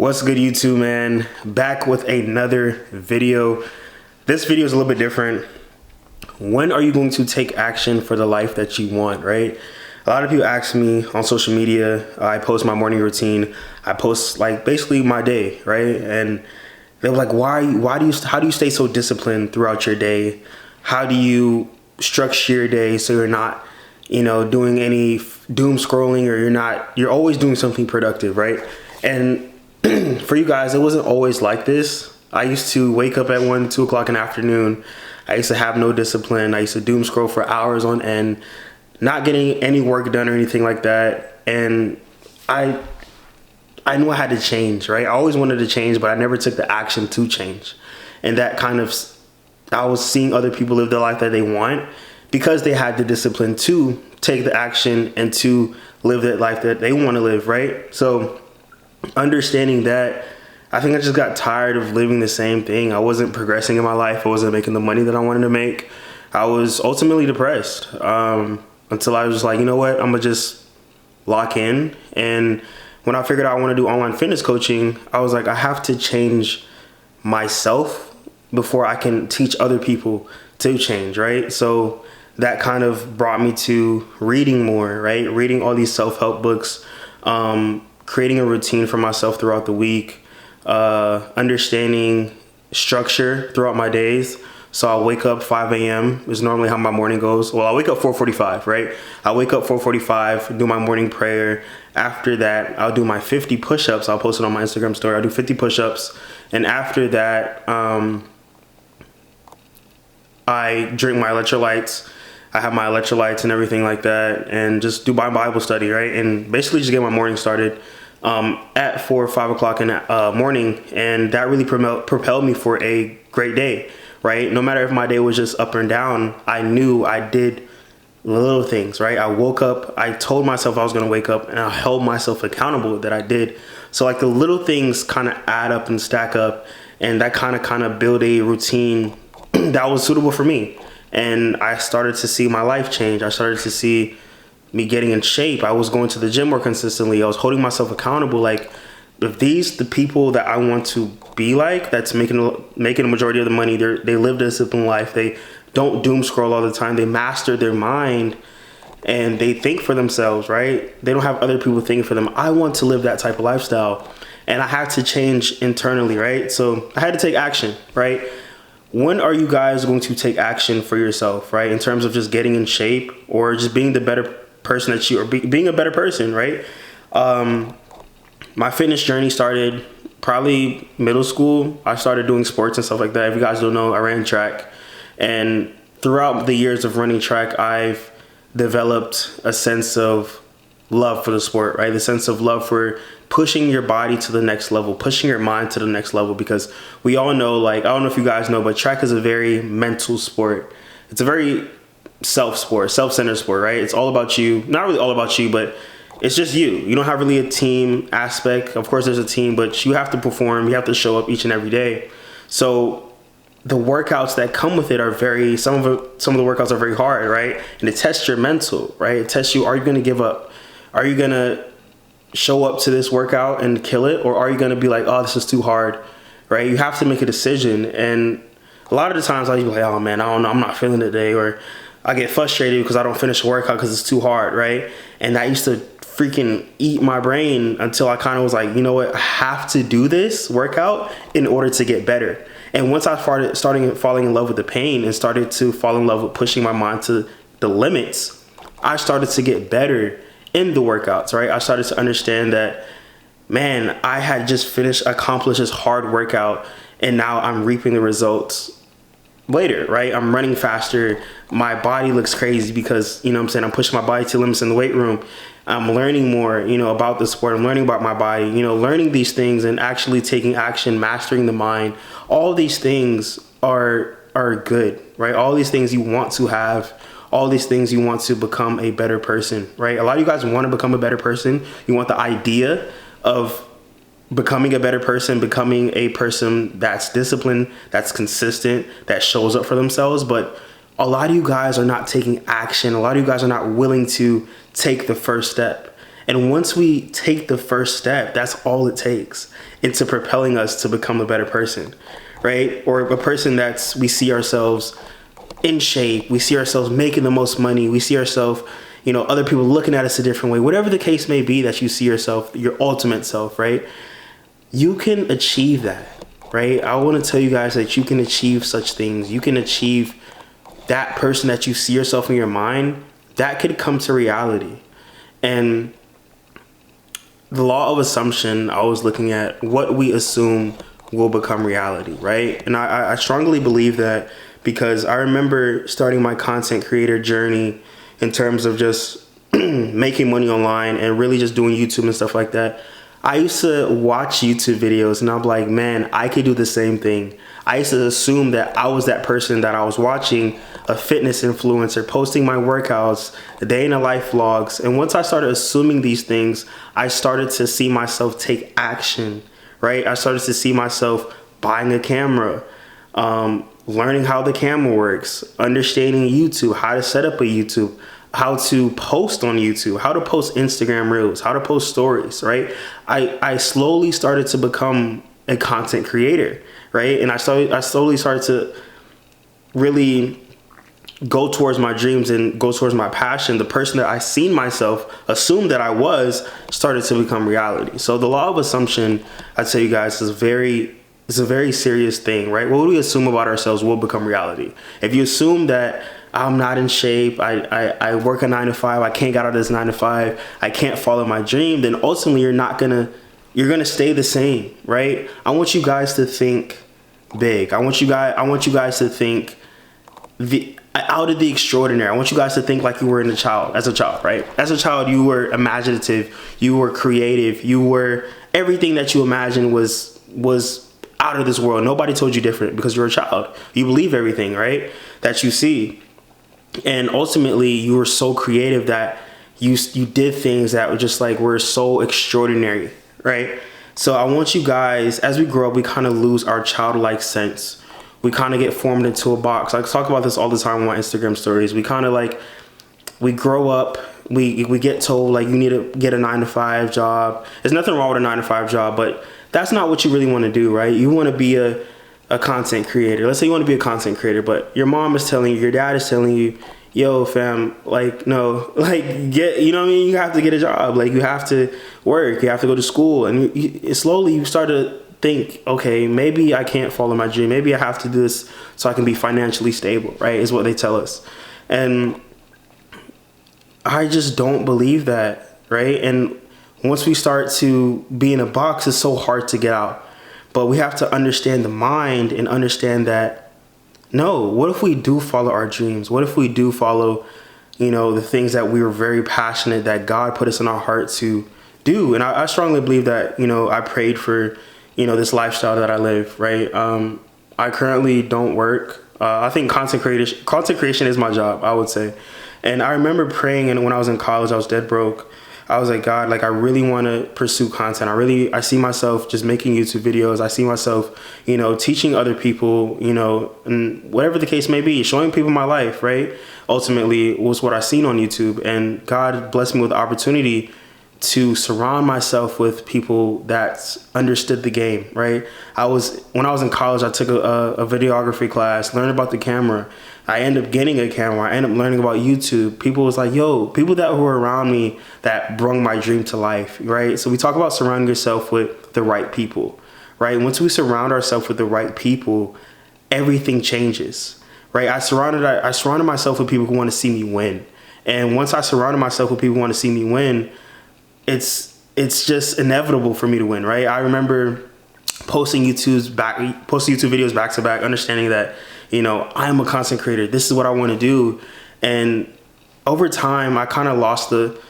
What's good, YouTube, man? Back with another video. This video is a little bit different. When are you going to take action for the life that you want, right? A lot of people ask me on social media. I post my morning routine. I post like basically my day, right? And they're like, how do you stay so disciplined throughout your day? How do you structure your day so you're not, doing any doom scrolling, or you're always doing something productive, right? And for you guys, it wasn't always like this. I used to wake up at 1, 2 o'clock in the afternoon. I used to have no discipline. I used to doom scroll for hours on end, not getting any work done or anything like that. And I knew I had to change, right? I always wanted to change, but I never took the action to change. And that I was seeing other people live the life that they want because they had the discipline to take the action and to live that life that they want to live, right? So understanding that, I think I just got tired of living the same thing. I wasn't progressing in my life. I wasn't making the money that I wanted to make. I was ultimately depressed until I was just like, you know what? I'm going to just lock in. And when I figured out I want to do online fitness coaching, I was like, I have to change myself before I can teach other people to change, right? So that kind of brought me to reading more, right? Reading all these self-help books, creating a routine for myself throughout the week, understanding structure throughout my days. So I'll wake up 5 a.m. is normally how my morning goes. Well, I wake up 4:45, right? I wake up 4:45, do my morning prayer. After that, I'll do my 50 push-ups. I'll post it on my Instagram story. I'll do 50 push-ups. And after that, I drink my electrolytes. I have my electrolytes and everything like that, and just do my Bible study, right? And basically just get my morning started at 4 or 5 o'clock in the morning. And that really propelled me for a great day, right? No matter if my day was just up and down, I knew I did little things, right? I woke up, I told myself I was going to wake up, and I held myself accountable that I did. So like the little things kind of add up and stack up, and that kind of build a routine that was suitable for me. And I started to see my life change. I started to see me getting in shape. I was going to the gym more consistently. I was holding myself accountable. Like, if the people that I want to be like, that's making a majority of the money, they live a disciplined life. They don't doom scroll all the time. They master their mind and they think for themselves, right? They don't have other people thinking for them. I want to live that type of lifestyle, and I had to change internally, right? So I had to take action, right? When are you guys going to take action for yourself, right? In terms of just getting in shape or just being the better person that you are, being a better person, right? My fitness journey started probably middle school. I started doing sports and stuff like that. If you guys don't know, I ran track. And throughout the years of running track, I've developed a sense of love for the sport, right? The sense of love for pushing your body to the next level, pushing your mind to the next level, because we all know, like, I don't know if you guys know, but track is a very mental sport. It's a very self-centered sport, right? It's all about you, not really all about you, but it's just you. You don't have really a team aspect. Of course, there's a team, but you have to perform. You have to show up each and every day. So the workouts that come with it are some of the workouts are very hard, right? And it tests your mental, right? It tests you. Are you going to give up? Are you going to show up to this workout and kill it? Or are you going to be like, oh, this is too hard, right? You have to make a decision. And a lot of the times I'll be like, oh man, I don't know, I'm not feeling it today. Or I get frustrated because I don't finish a workout because it's too hard, right? And that used to freaking eat my brain until I kind of was like, you know what? I have to do this workout in order to get better. And once I started falling in love with the pain and started to fall in love with pushing my mind to the limits, I started to get better in the workouts, right? I started to understand that, man, I had just accomplished this hard workout, and now I'm reaping the results later, right? I'm running faster. My body looks crazy because, I'm pushing my body to limits in the weight room. I'm learning more, about the sport. I'm learning about my body, learning these things and actually taking action, mastering the mind. All these things are good, right? All these things you want to have. All these things you want to become a better person, right? A lot of you guys want to become a better person. You want the idea of becoming a better person, becoming a person that's disciplined, that's consistent, that shows up for themselves. But a lot of you guys are not taking action. A lot of you guys are not willing to take the first step. And once we take the first step, that's all it takes into propelling us to become a better person, right? Or a person that's, we see ourselves in shape, we see ourselves making the most money, we see ourselves, other people looking at us a different way, whatever the case may be that you see yourself, your ultimate self, right? You can achieve that, right? I want to tell you guys that you can achieve such things. You can achieve that person that you see yourself in your mind, that could come to reality. And the law of assumption, I was looking at what we assume will become reality, right? And I strongly believe that, because I remember starting my content creator journey in terms of just making money online and really just doing YouTube and stuff like that. I used to watch YouTube videos and I'm like, man, I could do the same thing. I used to assume that I was that person that I was watching, a fitness influencer, posting my workouts, the day in the life vlogs. And once I started assuming these things, I started to see myself take action, right? I started to see myself buying a camera, learning how the camera works, understanding YouTube, how to set up a YouTube, how to post on YouTube, how to post Instagram Reels, how to post stories, right? I slowly started to become a content creator, right? And I slowly started to really go towards my dreams and go towards my passion. The person that I seen myself, assumed that I was, started to become reality. So the law of assumption, I tell you guys, is a very serious thing, right? What we assume about ourselves will become reality. If you assume that I'm not in shape, I work a 9 to 5, I can't get out of this 9 to 5, I can't follow my dream, then ultimately you're gonna stay the same, right? I want you guys to think big. I want you guys to think out of the extraordinary. I want you guys to think like you were as a child, right? As a child, you were imaginative, you were creative, you were everything that you imagined was out of this world. Nobody told you different because you're a child. You believe everything, right, that you see. And ultimately, you were so creative that you did things that were so extraordinary, right? So I want you guys, as we grow up, we kind of lose our childlike sense. We kind of get formed into a box. I talk about this all the time on my Instagram stories. We kind of we grow up, we get told you need to get a 9 to 5 job. There's nothing wrong with a 9 to 5 job, but that's not what you really want to do, right? You want to be a content creator. Let's say you want to be a content creator, but your mom is telling you, your dad is telling you, yo fam, no, get, you know what I mean? You have to get a job. You have to work, you have to go to school. And slowly you start to think, okay, maybe I can't follow my dream. Maybe I have to do this so I can be financially stable, right? Is what they tell us. And I just don't believe that, right? And once we start to be in a box, it's so hard to get out. But we have to understand the mind and understand that, no, what if we do follow our dreams? What if we do follow, the things that we were very passionate, that God put us in our heart to do? And I strongly believe that, I prayed for, this lifestyle that I live, right? I currently don't work. I think content creation is my job, I would say. And I remember praying, and when I was in college, I was dead broke. I was like, God, I really want to pursue content. I see myself just making YouTube videos. I see myself, teaching other people, and whatever the case may be, showing people my life, right? Ultimately was what I seen on YouTube. And God blessed me with the opportunity to surround myself with people that understood the game, right? When I was in college, I took a videography class, learned about the camera. I ended up getting a camera. I ended up learning about YouTube. People was like, yo, people that were around me that brought my dream to life, right? So we talk about surrounding yourself with the right people, right? Once we surround ourselves with the right people, everything changes, right? I surrounded myself with people who want to see me win. And once I surrounded myself with people who want to see me win, it's just inevitable for me to win, right? I remember posting YouTube videos back to back, understanding that, I'm a content creator. This is what I want to do. And over time, I kind of lost the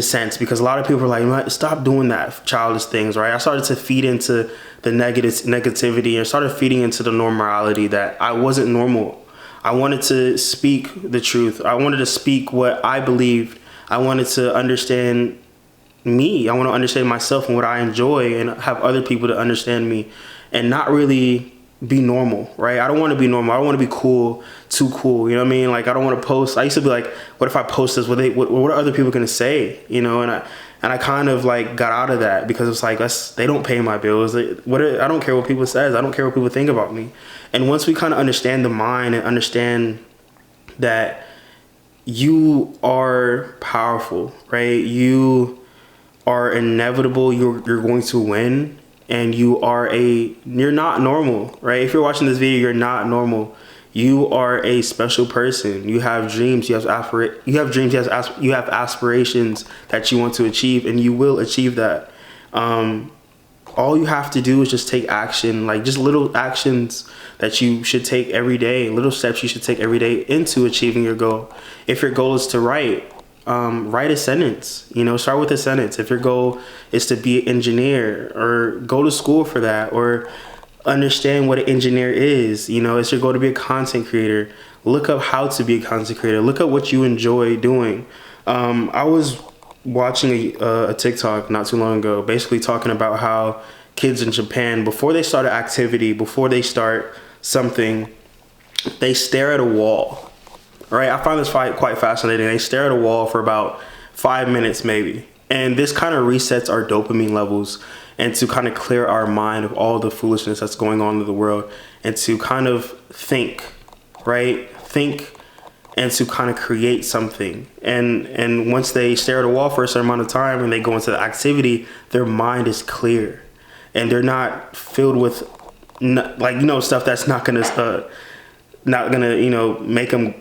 sense, because a lot of people were like, stop doing that childish things, right? I started to feed into the negativity and started feeding into the normality that I wasn't normal. I wanted to speak the truth. I wanted to speak what I believed. I wanted to understand me. I want to understand myself and what I enjoy, and have other people to understand me, and not really be normal, right? I don't want to be normal. I don't want to be cool, too cool. You know what I mean? Like, I don't want to post. I used to be like, what if I post this? What are other people going to say? You know, and I kind of like got out of that because it's like, they don't pay my bills. I don't care what people says. I don't care what people think about me. And once we kind of understand the mind and understand that you are powerful, right? You are inevitable. You're going to win. And you're not normal, right? If you're watching this video, you're not normal. You are a special person. You have dreams. You have aspirations that you want to achieve, and you will achieve that. All you have to do is just take action, like just little actions that you should take every day, little steps you should take every day into achieving your goal. If your goal is to write a sentence, start with a sentence. If your goal is to be an engineer, or go to school for that, or understand what an engineer is, it's your goal to be a content creator. Look up how to be a content creator. Look up what you enjoy doing. I was watching a TikTok not too long ago, basically talking about how kids in Japan, before they start an activity, before they start something, they stare at a wall. Right, I find this quite fascinating. They stare at a wall for about 5 minutes maybe. And this kind of resets our dopamine levels, and to kind of clear our mind of all the foolishness that's going on in the world, and to kind of think, right? Think, and to kind of create something. And once they stare at a wall for a certain amount of time and they go into the activity, their mind is clear. And they're not filled with stuff that's not gonna make them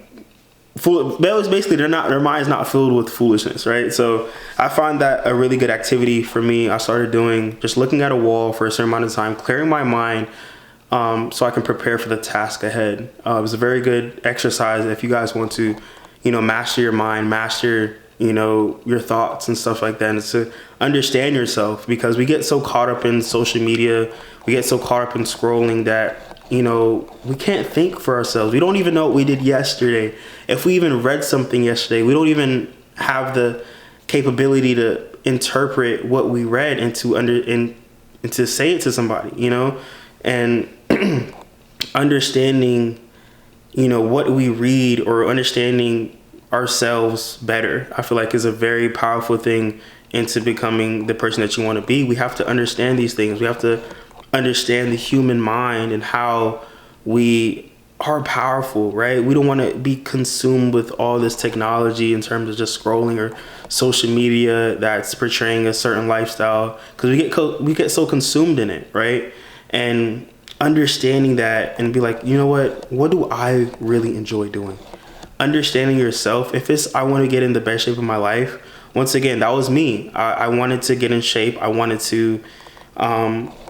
basically their mind's not filled with foolishness, right? So I find that a really good activity for me. I started doing just looking at a wall for a certain amount of time, clearing my mind, so I can prepare for the task ahead. It was a very good exercise if you guys want to, master your mind, master, your thoughts and stuff like that, and to understand yourself, because we get so caught up in social media, we get so caught up in scrolling that we can't think for ourselves. We don't even know what we did yesterday. If we even read something yesterday, we don't even have the capability to interpret what we read and to say it to somebody, and understanding, what we read, or understanding ourselves better, I feel like is a very powerful thing into becoming the person that you want to be. We have to understand these things. We have to understand the human mind and how we are powerful, right? We don't want to be consumed with all this technology in terms of just scrolling or social media that's portraying a certain lifestyle, because we get so consumed in it, right? And understanding that and be like, what do I really enjoy doing? Understanding yourself. If it's, I want to get in the best shape of my life. Once again, that was me. I wanted to get in shape. I wanted to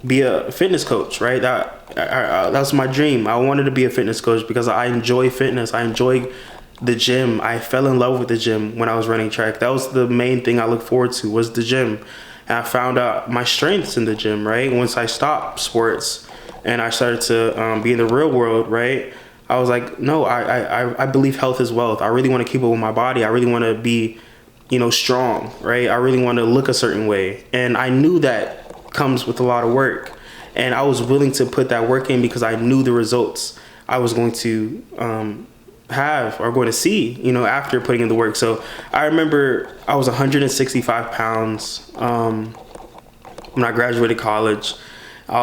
be a fitness coach, right? That's my dream. I wanted to be a fitness coach because I enjoy fitness. I enjoy the gym. I fell in love with the gym when I was running track. That was the main thing I looked forward to, was the gym. And I found out my strengths in the gym, right? Once I stopped sports and I started to be in the real world, right? I was like, no, I believe health is wealth. I really want to keep up with my body. I really want to be, strong, right? I really want to look a certain way. And I knew that comes with a lot of work, and I was willing to put that work in because I knew the results I was going to have or going to see, after putting in the work. So I remember I was 165 pounds when I graduated college. I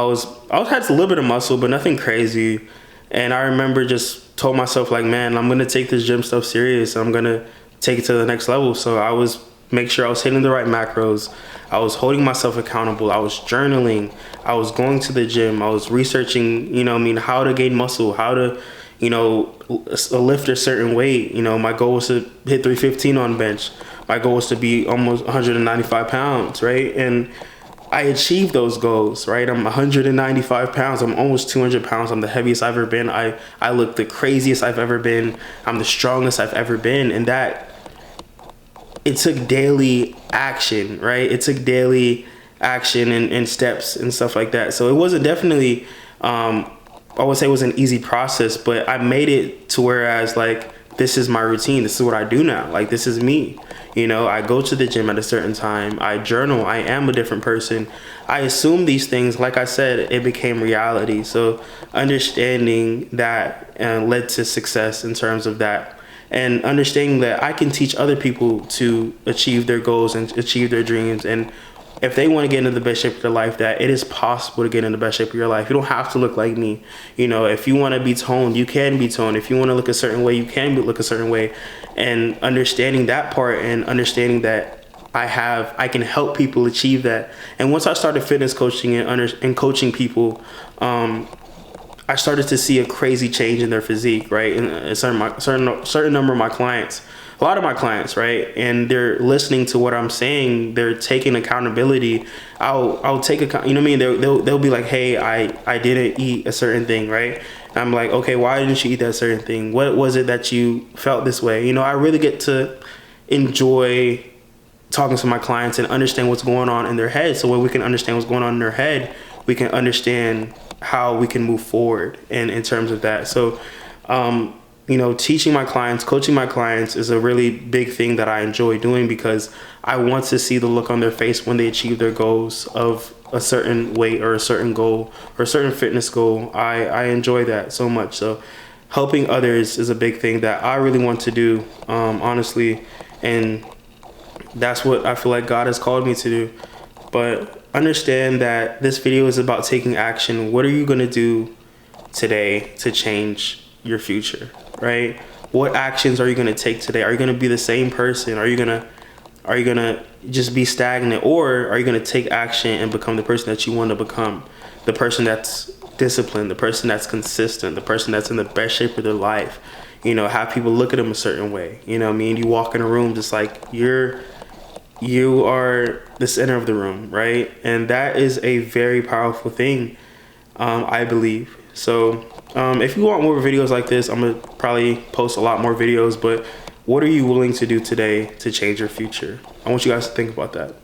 had a little bit of muscle, but nothing crazy. And I remember just told myself, like, man, I'm gonna take this gym stuff serious. I'm gonna take it to the next level. So I was make sure I was hitting the right macros. I was holding myself accountable. I was journaling. I was going to the gym. I was researching, how to gain muscle, how to, lift a certain weight. My goal was to hit 315 on bench. My goal was to be almost 195 pounds, right? And I achieved those goals, right? I'm 195 pounds. I'm almost 200 pounds. I'm the heaviest I've ever been. I look the craziest I've ever been. I'm the strongest I've ever been. And that, it took daily action, right? It took daily action and steps and stuff like that. So it wasn't definitely, I would say it was an easy process, but I made it to whereas, like, this is my routine. This is what I do now. Like, this is me. I go to the gym at a certain time. I journal. I am a different person. I assumed these things. Like I said, it became reality. So understanding that led to success in terms of that, and understanding that I can teach other people to achieve their goals and achieve their dreams. And if they want to get into the best shape of their life, that it is possible to get in the best shape of your life. You don't have to look like me. You know, if you want to be toned, you can be toned. If you want to look a certain way, you can look a certain way. And understanding that part, and understanding that I can help people achieve that. And once I started fitness coaching and coaching people, I started to see a crazy change in their physique, right? And a certain number of my clients, a lot of my clients, right? And they're listening to what I'm saying. They're taking accountability. I'll take account. You know what I mean? They'll be like, hey, I didn't eat a certain thing, right? And I'm like, okay, why didn't you eat that certain thing? What was it that you felt this way? You know, I really get to enjoy talking to my clients and understand what's going on in their head. So when we can understand what's going on in their head, we can understand how we can move forward in terms of that. So, you know, teaching my clients, coaching my clients is a really big thing that I enjoy doing, because I want to see the look on their face when they achieve their goals of a certain weight or a certain goal or a certain fitness goal. I enjoy that so much. So helping others is a big thing that I really want to do, honestly. And that's what I feel like God has called me to do. But understand that this video is about taking action. What are you going to do today to change your future, right? What actions are you going to take today? Are you going to be the same person? Are you going to just be stagnant, or are you going to take action and become the person that you want to become? The person that's disciplined, the person that's consistent, the person that's in the best shape of their life. You know, have people look at them a certain way. You know what I mean? You walk in a room just like you are the center of the room, right? And that is a very powerful thing, I believe. So if you want more videos like this, I'm gonna probably post a lot more videos. But what are you willing to do today to change your future? I want you guys to think about that.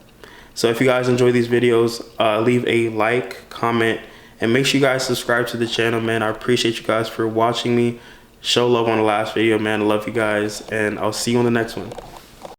So if you guys enjoy these videos, leave a like, comment, and make sure you guys subscribe to the channel, man. I appreciate you guys for watching me. Show love on the last video, man. I love you guys, and I'll see you on the next one.